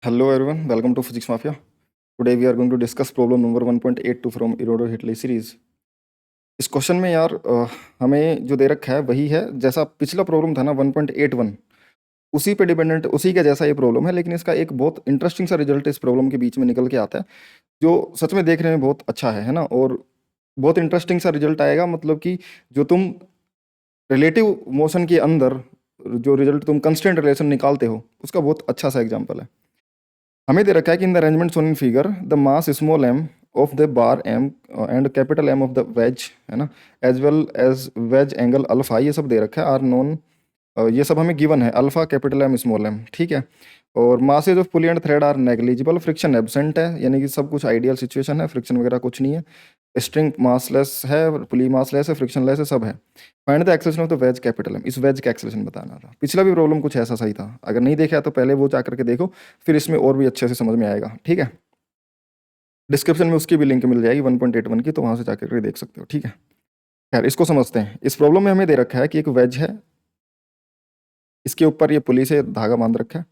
Hello everyone, welcome to Physics Mafia. Today we are going to discuss problem number 1.82 from Erodo-Hitley series. इस question में यार हमें जो दे रखा है वही है जैसा पिछला प्रॉब्लम था ना 1.81, उसी पे डिपेंडेंट उसी का जैसा ये प्रॉब्लम है, लेकिन इसका एक बहुत इंटरेस्टिंग सा रिजल्ट इस प्रॉब्लम के बीच में निकल के आता है जो सच में देखने में बहुत अच्छा है ना। और बहुत इंटरेस्टिंग सा रिजल्ट आएगा, मतलब कि जो तुम रिलेटिव मोशन के अंदर जो रिजल्ट तुम कंस्टेंट रिलेशन निकालते हो उसका बहुत अच्छा सा एग्जाम्पल है। हमें दे रखा है कि in the arrangement shown in figure the mass small M of the bar M and capital M of the wedge, है ना, as well as wedge angle alpha, ये सब दे रखा है, आर नोन, ये सब हमें गिवन है, alpha capital M small M, ठीक है। और masses of pulley and thread are negligible, friction absent है, यानी कि सब कुछ आइडियल सिचुएशन है, फ्रिक्शन वगैरह कुछ नहीं है, स्ट्रिंग मासलेस है, पुली मासलेस है, फ्रिक्शन लेस है, सब है। Find the acceleration of the wedge capital M, इस वेज का एक्सेलेरेशन बताना था। पिछला भी प्रॉब्लम कुछ ऐसा सही था, अगर नहीं देखा है तो पहले वो जा करके देखो, फिर इसमें और भी अच्छे से समझ में आएगा, ठीक है। डिस्क्रिप्शन में उसकी भी लिंक मिल जाएगी 1.81 की, तो वहां से जाकर के देख सकते हो, ठीक है। खैर इसको समझते हैं। इस प्रॉब्लम में हमें दे रखा है कि एक वेज है, इसके ऊपर ये पुली से धागा बांध रखा है।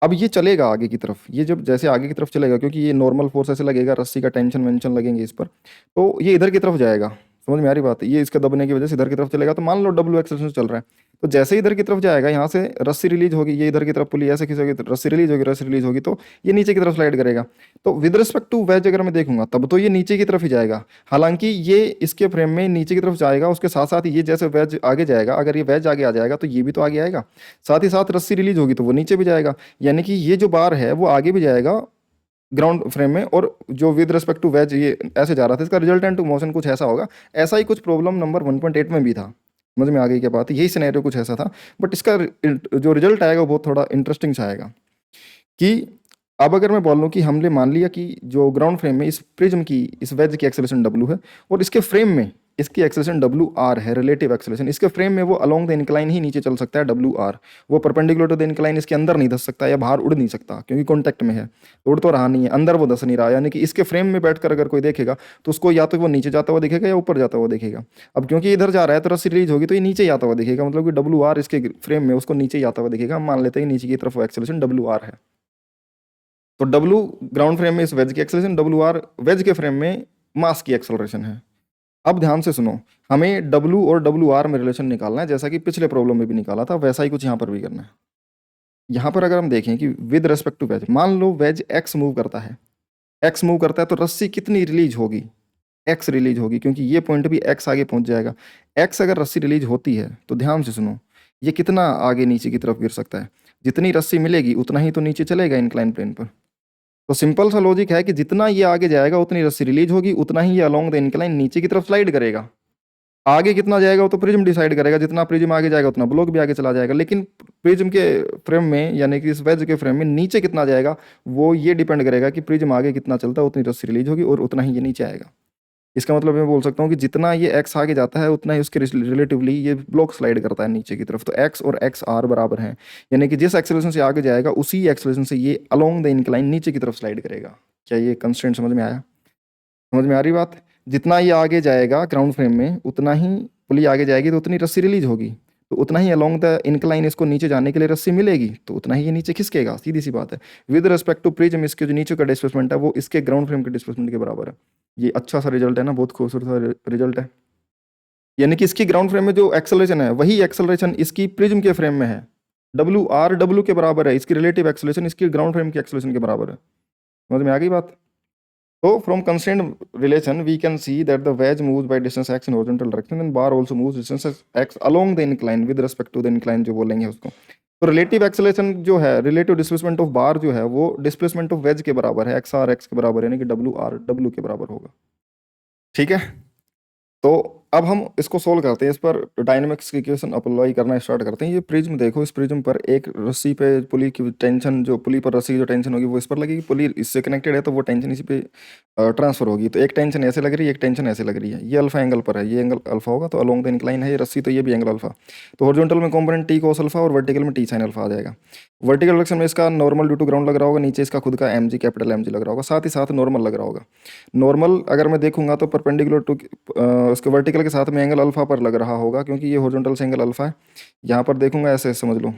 अब ये चलेगा आगे की तरफ, ये जब जैसे आगे की तरफ चलेगा, क्योंकि ये नॉर्मल फोर्स ऐसे लगेगा, रस्सी का टेंशन वेंशन लगेंगे इस पर, तो ये इधर की तरफ जाएगा। समझ में आ रही बात है, ये इसके दबने की वजह से इधर की तरफ चलेगा। तो मान लो डब्ल्यू एक्सेलरेशन चल रहा है, तो जैसे ही इधर की तरफ जाएगा, यहाँ से रस्सी रिलीज होगी, ये इधर की तरफ पुली ऐसे खींचोगी तो रस्सी रिलीज होगी, रस्सी रिलीज होगी तो ये नीचे की तरफ स्लाइड करेगा। तो विद रिस्पेक्ट टू वेज अगर मैं देखूंगा तब तो ये नीचे की तरफ ही जाएगा, हालांकि ये इसके फ्रेम में नीचे की तरफ जाएगा, उसके साथ साथ ये जैसे वेज आगे जाएगा, अगर ये वेज आगे आ जाएगा तो ये भी तो आगे आएगा, साथ ही साथ रस्सी रिलीज होगी तो वो नीचे भी जाएगा, यानी कि ये जो बार है वो आगे भी जाएगा ग्राउंड फ्रेम में, और जो विद रिस्पेक्ट टू वेज ये ऐसे जा रहा था, इसका रिजल्टेंट टू मोशन कुछ ऐसा होगा। ऐसा ही कुछ प्रॉब्लम नंबर 1.8 में भी था, समझ में आ गई क्या बात है, यही सिनेरियो कुछ ऐसा था, बट इसका जो रिजल्ट आएगा वो बहुत थोड़ा इंटरेस्टिंग सा आएगा। कि अब अगर मैं बोल लूँ कि हमने मान लिया कि जो ग्राउंड फ्रेम में इस प्रिज्म की इस वेज की एक्सेलेरेशन डब्ल्यू है, और इसके फ्रेम में इसकी एक्सेलेरेशन डब्ल्यू आर है, रिलेटिव एक्सेलेरेशन, इसके फ्रेम में वो अलोंग द इंक्लाइन ही नीचे चल सकता है डब्ल्यू आर, वो परपेंडिकुलर टू द इंक्लाइन इसके अंदर नहीं धस सकता या बाहर उड़ नहीं सकता, क्योंकि कॉन्टैक्ट में है, उड़ तो रहा नहीं है, अंदर वो धस नहीं रहा, यानी कि इसके फ्रेम में बैठकर अगर कोई देखेगा तो उसको या तो वो नीचे जाता हुआ दिखेगा या ऊपर जाता हुआ दिखेगा। अब क्योंकि इधर जा रहा है तो रस्सी रिलीज होगी तो ये नीचे ही आता हुआ दिखेगा, मतलब कि डब्ल्यू आर इसके फ्रेम में उसको नीचे ही आता हुआ दिखेगा। हम मान लेते हैं नीचे की तरफ वो एक्सेलेरेशन डब्ल्यू आर है, तो डब्लू ग्राउंड फ्रेम में इस वेज की एक्सेलरेशन, डब्लू आर वेज के फ्रेम में मास की एक्सेलरेशन है। अब ध्यान से सुनो, हमें डब्लू और डब्लू आर में रिलेशन निकालना है, जैसा कि पिछले प्रॉब्लम में भी निकाला था वैसा ही कुछ यहाँ पर भी करना है। यहाँ पर अगर हम देखें कि विद रेस्पेक्ट टू वेज, मान लो वेज एक्स मूव करता है, एक्स मूव करता है तो रस्सी कितनी रिलीज होगी, एक्स रिलीज होगी, क्योंकि ये पॉइंट भी एक्स आगे पहुंच जाएगा। एक्स अगर रस्सी रिलीज होती है तो ध्यान से सुनो, ये कितना आगे नीचे की तरफ गिर सकता है, जितनी रस्सी मिलेगी उतना ही तो नीचे चलेगा इंक्लाइन प्लेन पर। तो सिंपल सा लॉजिक है कि जितना ये आगे जाएगा उतनी रस्सी रिलीज होगी, उतना ही ये अलोंग द इंक्लाइन नीचे की तरफ स्लाइड करेगा। आगे कितना जाएगा वो तो प्रिज्म डिसाइड करेगा, जितना प्रिज्म आगे जाएगा उतना ब्लॉक भी आगे चला जाएगा, लेकिन प्रिज्म के फ्रेम में यानी कि इस वेज के फ्रेम में नीचे कितना जाएगा वो ये डिपेंड करेगा कि प्रिज्म आगे कितना चलता है, उतनी रस्सी रिलीज होगी और उतना ही ये नीचे आएगा। इसका मतलब मैं बोल सकता हूँ कि जितना ये एक्स आगे जाता है उतना ही उसके रिलेटिवली ये ब्लॉक स्लाइड करता है नीचे की तरफ। तो एक्स और एक्स आर बराबर हैं, यानी कि जिस एक्सेलरेशन से आगे जाएगा उसी एक्सेलरेशन से ये अलोंग द इंक्लाइन नीचे की तरफ स्लाइड करेगा। क्या ये कंस्ट्रेंट समझ में आया? समझ में आ रही बात? जितना ये आगे जाएगा ग्राउंड फ्रेम में उतना ही पुली आगे जाएगी तो उतनी रस्सी रिलीज होगी, तो उतना ही अलोंग द इंक्लाइन इसको नीचे जाने के लिए रस्सी मिलेगी, तो उतना ही ये नीचे खिसकेगा, सीधी सी बात है। विद रिस्पेक्ट टू प्रिज्म इसके जो नीचे का डिस्प्लेसमेंट है वो इसके ग्राउंड फ्रेम के डिस्प्लेसमेंट के बराबर है। ये अच्छा सा रिजल्ट है ना, बहुत खूबसूरत सा रिजल्ट है। यानी कि इसकी ग्राउंड फ्रेम में जो एक्सेलरेशन है वही एक्सेलरेशन इसकी प्रिज्म के फ्रेम में है, डब्ल्यू आर डब्ल्यू के बराबर है, इसकी रिलेटिव एक्सेलरेशन इसकी ग्राउंड फ्रेम की एक्सेलरेशन के बराबर है। समझ में आ गई बात? So from constraint relation, we can see that the wedge moves by distance x in horizontal direction and bar also moves distance x along the incline with respect to the incline जो बोलेंगे उसको। तो relative acceleration जो है, relative displacement of बार जो है वो displacement of ways के बराबर है, एक्स आर एक्स के बराबर है, यानी कि डब्ल्यू आर डब्ल्यू के बराबर होगा, ठीक है। तो अब हम इसको सोल्व करते हैं, इस पर डायनेमिक्स की इक्वेशन अप्लाई करना स्टार्ट करते हैं। ये प्रिज्म देखो, इस प्रिज्म पर एक रस्सी पे पुली की टेंशन, जो पुली पर रस्सी की जो टेंशन होगी वो इस पर लगेगी, पुली इससे कनेक्टेड है तो वो टेंशन इसी पे ट्रांसफर होगी। तो एक टेंशन ऐसे लग रही है, एक टेंशन ऐसे लग रही है, ये अल्फा एंगल पर है, ये एंगल अल्फा होगा, तो अलोंग द इंक्लाइन है ये रस्सी, तो ये भी एंगल अल्फा। तो हॉरिजॉन्टल में कंपोनेंट टी कोस अल्फा और वर्टिकल में टी साइन अल्फा आ जाएगा। वर्टिकल डायरेक्शन में इसका नॉर्मल ड्यू टू ग्राउंड लग रहा होगा, नीचे इसका खुद का M G capital M G लग रहा होगा, साथ ही साथ नॉर्मल लग रहा होगा। नॉर्मल अगर मैं देखूंगा तो परपेंडिकुलर टू उसके वर्टिकल के साथ में एंगल अल्फा पर लग रहा होगा, क्योंकि ये हॉरिजॉन्टल से एंगल अल्फा है। यहाँ पर देखूंगा ऐसे समझ लो,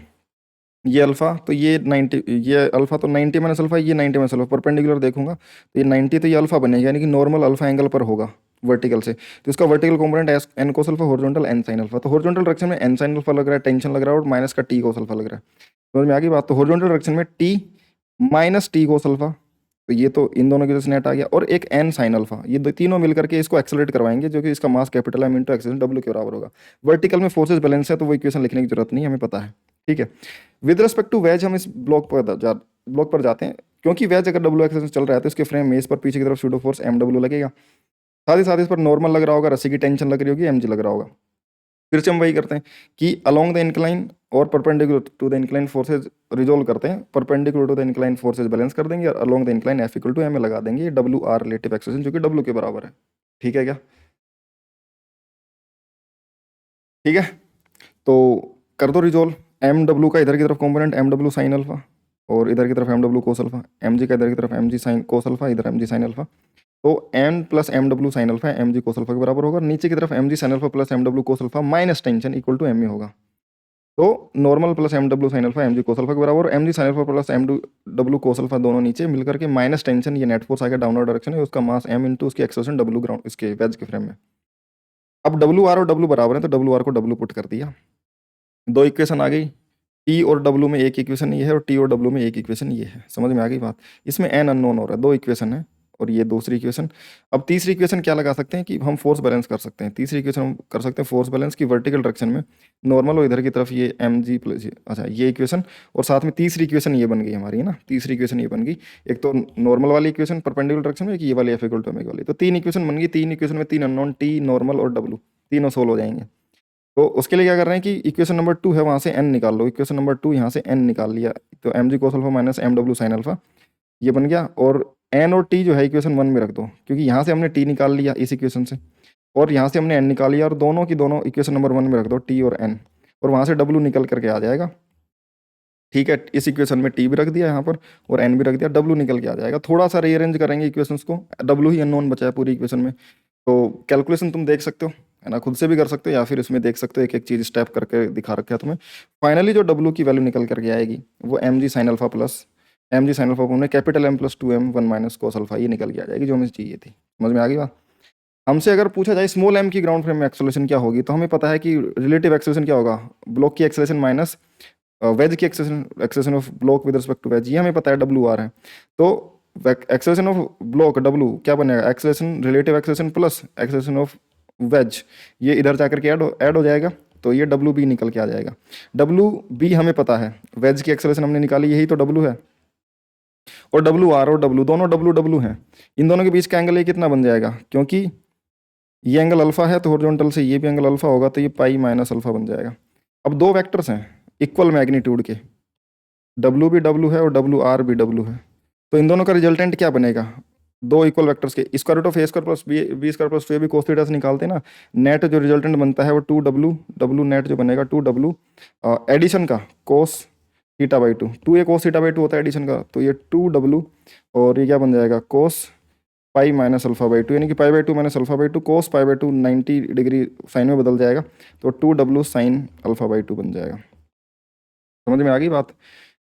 ये अल्फा तो ये 90, ये अल्फा तो 90 माइनस अल्फा, ये 90 माइनस अल्फा, परपेंडिकुलर देखूंगा तो ये 90, तो ये अल्फा बनेगा, यानी कि नॉर्मल अल्फा एंगल पर होगा वर्टिकल से। तो इसका vertical component S N cos alpha, horizontal N sine alpha. तो हॉरिजॉन्टल डायरेक्शन में एन साइन अल्फा लग रहा है, टेंशन लग रहा है, और माइनस का टी कोस अल्फा लग रहा है। समझ में आ गई बात। तो हॉरिजॉन्टल डायरेक्शन में T minus T cos alpha, तो ये तो इन दोनों की वजह से नेट आ गया, और एक एन साइन अल्फा, ये तीनों मिलकर के इसको एक्सेलरेट करवाएंगे, जो कि इसका mass capital M into acceleration W के बराबर होगा। वर्टिकल में फोर्सेस बैलेंस है, तो वो इक्वेशन लिखने की जरूरत नहीं, हमें पता है। ठीक है। विद रिस्पेक्ट टू वेज हम इस ब्लॉक पर जाते हैं, क्योंकि वेज अगर डब्ल्यू एक्सेस चल रहा है तो इसके फ्रेम में इस पर पीछे की तरफ सूडो फोर्स एम डब्ल्यू लगेगा। साथ ही साथ इस पर नॉर्मल लग रहा होगा, रस्सी की टेंशन लग रही होगी, एम जी लग रहा होगा। फिर से हम वही करते हैं कि अलोंग द इंक्लाइन और perpendicular to the incline forces resolve करते हैं, perpendicular to the incline forces balance कर देंगे, और along the incline F equal to M लगा देंगे, ये डब्ल्यू आर रिलेटिव एक्सेलेरेशन, जो कि डब्ल्यू के बराबर है। ठीक है क्या? ठीक है। तो कर दो रिजोल्व। एम डब्ल्यू का इधर की तरफ component M W sine alpha, और इधर की तरफ M W cos alpha, M G का इधर की तरफ M G sine cos alpha, इधर एम जी साइन अल्फा। तो N plus M W sine alpha M G cos alpha के बराबर होगा। नीचे की तरफ M G sine alpha plus M W cos alpha minus tension equal to M E होगा। तो normal plus M W sine alpha M G cos alpha के बराबर, M G sine alpha plus M W cos alpha दोनों नीचे मिलकर के minus tension, ये net force आ गया डाउनवर्ड डायरेक्शन है, उसका मास एम इंटू उसकी एक्सेलरेशन डब्ल्यू ग्राउंड इसके वेज के फ्रेम में। अब डब्ल्यू आर और डब्ल्यू बराबर है, तो डब्ल्यू आर को डब्ल्यू पुट कर दिया, दो इक्वेशन आ गई। टी और डब्ल्यू में एक इक्वेशन ये है, और टी और डब्ल्यू में एक इक्वेशन ये है। समझ में आ गई बात। इसमें एन अननोन हो रहा है, दो इक्वेशन है, और ये दूसरी इक्वेशन। अब तीसरी इक्वेशन क्या लगा सकते हैं कि हम फोर्स बैलेंस कर सकते हैं। तीसरी इक्वेशन हम कर सकते हैं फोर्स बैलेंस की वर्टिकल डायरेक्शन में नॉर्मल, और इधर की तरफ ये एम जी प्लस, अच्छा ये इक्वेशन, और साथ में तीसरी इक्वेशन ये बन गई हमारी, है ना। तीसरी इक्वेशन ये बन गई, एक तो नॉर्मल वाली इक्वेशन परपेंडिकुलर डायरेक्शन में, एक ये वाली एफ इक्वल टू ओमेगा वाली। तो तीन इक्वेशन बन गई, तीन इक्वेशन में तीन अननोन टी, नॉर्मल और डब्ल्यू, तीनों सोल्व हो जाएंगे। तो उसके लिए क्या कर रहे हैं कि इक्वेशन नंबर 2 है, वहाँ से n निकाल लो। इक्वेशन नंबर 2 यहाँ से n निकाल लिया, तो M G cos alpha minus M W sine alpha, ये बन गया। और n और t जो है इक्वेशन 1 में रख दो, क्योंकि यहाँ से हमने t निकाल लिया इस इक्वेशन से, और यहाँ से हमने n निकाल लिया, और दोनों की दोनों इक्वेशन नंबर 1 में रख दो, t और n, और वहाँ से w निकल करके आ जाएगा। ठीक है, इस इक्वेशन में t भी रख दिया यहाँ पर, और n भी रख दिया, w निकल के आ जाएगा। थोड़ा सा रीअरेंज करेंगे इक्वेशंस को, w ही अननोन बचा है पूरी इक्वेशन में। तो कैलकुलेशन तुम देख सकते हो, है ना, खुद से भी कर सकते हो, या फिर इसमें देख सकते हो, एक एक चीज स्टेप करके दिखा रखा है तुम्हें। फाइनली जो डब्ल्यू की वैल्यू निकल करके आएगी वो M G sine alpha plus M G sine alpha हमने capital M plus 2m 1 minus cos alpha, ये निकल के आ जाएगी जो हमें चाहिए थी। समझ में आ गई बात। हमसे अगर पूछा जाए स्मॉल एम की ग्राउंड फ्रेम में एक्सेलरेशन क्या होगी, तो हमें पता है कि रिलेटिव एक्सेलरेशन क्या होगा, ब्लॉक की एक्सेलरेशन माइनस वेज की acceleration, acceleration of block with respect to wedge, ये हमें पता है डब्ल्यू आर है। तो एक्सेलरेशन ऑफ ब्लॉक डब्ल्यू क्या बनेगा, acceleration relative acceleration plus acceleration of ways, ये इधर जाकर के ऐड हो जाएगा, तो ये डब्ल्यू बी निकल के आ जाएगा। डब्ल्यू बी हमें पता है, वेज की एक्सेलरेशन हमने निकाली, यही तो डब्ल्यू है। और डब्ल्यू आर और डब्ल्यू दोनों डब्ल्यू डब्ल्यू हैं, इन दोनों के बीच का एंगल ये कितना बन जाएगा, क्योंकि ये एंगल अल्फा है, तो हॉरिजॉन्टल से ये भी एंगल अल्फा होगा, तो ये पाई माइनस अल्फा बन जाएगा। अब दो वेक्टर्स हैं इक्वल मैग्नीट्यूड के, डब्ल्यू भी डब्ल्यू है और डब्ल्यू आर भी डब्ल्यू है, तो इन दोनों का रिजल्टेंट क्या बनेगा, दो इक्वल वेक्टर्स के square root of A square plus B square plus 2ab cos theta से निकालते हैं ना, नेट जो रिजल्टेंट बनता है वो 2w, डब्ल्यू नेट जो बनेगा 2w एडिशन का cos theta by 2, 2a cos theta by 2 होता है एडिशन का, तो ये 2w, और ये क्या बन जाएगा कोस पाई माइनस अल्फा बाई 2, यानी कि pi by 2 minus alpha by 2, cos pi by 2 90 degree sine में बदल जाएगा, तो 2w साइन अल्फा बाई 2 बन जाएगा। समझ में आ गई बात।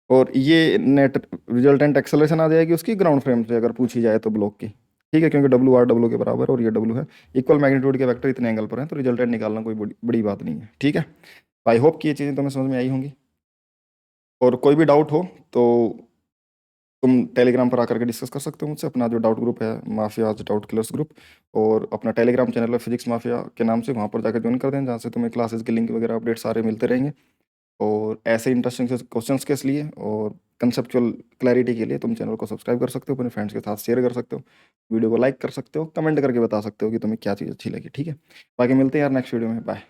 और ये नेट रिजल्टेंट एक्सेलरेशन आ जाएगी उसकी ग्राउंड फ्रेम से अगर पूछी जाए तो ब्लॉक की। ठीक है, क्योंकि डब्ल्यू आर डब्ल्यू के बराबर है और ये डब्ल्यू है, इक्वल मैग्नीट्यूड के वेक्टर इतने एंगल पर हैं, तो रिजल्टेंट निकालना कोई बड़ी बात नहीं है। ठीक है, आई होप कि ये चीज़ें तुम्हें समझ में आई होंगी, और कोई भी डाउट हो तो तुम टेलीग्राम पर आकर के डिस्कस कर सकते हो मुझसे। अपना जो डाउट ग्रुप है माफियाज डाउट किलर्स ग्रुप, और अपना टेलीग्राम चैनल है फिजिक्स माफिया के नाम से, वहाँ पर जाकर ज्वाइन कर दें, जहाँ से तुम्हें क्लासेस के लिंक वगैरह अपडेट सारे मिलते रहेंगे। और ऐसे इंटरेस्टिंग क्वेश्चंस के लिए और कंसेप्चुअल क्लैरिटी के लिए तुम चैनल को सब्सक्राइब कर सकते हो, अपने फ्रेंड्स के साथ शेयर कर सकते हो, वीडियो को लाइक कर सकते हो, कमेंट करके बता सकते हो कि तुम्हें क्या चीज़ अच्छी लगी। ठीक है, बाकी मिलते हैं यार नेक्स्ट वीडियो में, बाय।